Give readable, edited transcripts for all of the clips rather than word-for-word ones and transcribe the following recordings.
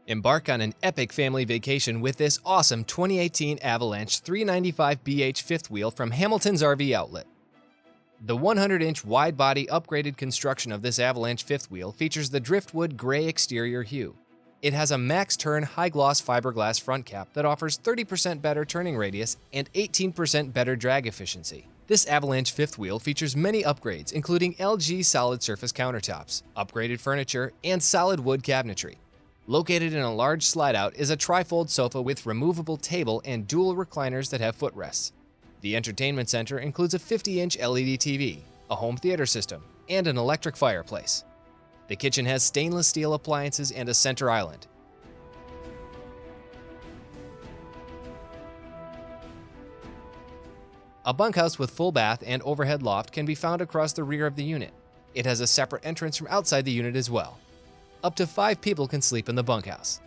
Embark on an epic family vacation with this awesome 2018 Avalanche 395BH fifth wheel from Hamilton's RV Outlet. The 100-inch wide-body upgraded construction of this Avalanche fifth wheel features the driftwood gray exterior hue. It has a max-turn high-gloss fiberglass front cap that offers 30% better turning radius and 18% better drag efficiency. This Avalanche fifth wheel features many upgrades, including LG solid surface countertops, upgraded furniture, and solid wood cabinetry. Located in a large slide-out is a trifold sofa with removable table and dual recliners that have footrests. The entertainment center includes a 50-inch LED TV, a home theater system, and an electric fireplace. The kitchen has stainless steel appliances and a center island. A bunkhouse with full bath and overhead loft can be found across the rear of the unit. It has a separate entrance from outside the unit as well. Up to 5 people can sleep in the bunkhouse.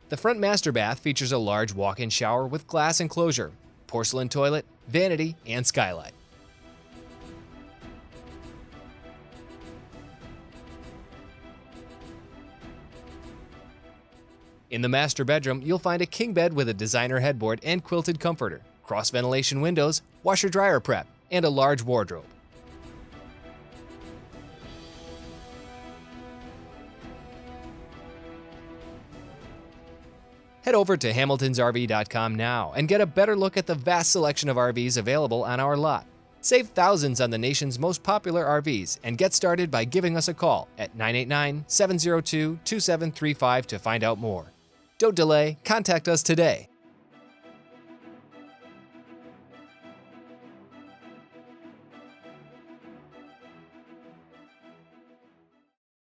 The front master bath features a large walk-in shower with glass enclosure, porcelain toilet, vanity, and skylight. In the master bedroom, you'll find a king bed with a designer headboard and quilted comforter, cross-ventilation windows, washer-dryer prep, and a large wardrobe. Head over to hamiltonsrv.com now and get a better look at the vast selection of RVs available on our lot. Save thousands on the nation's most popular RVs and get started by giving us a call at 989-702-2735 to find out more. Don't delay, contact us today.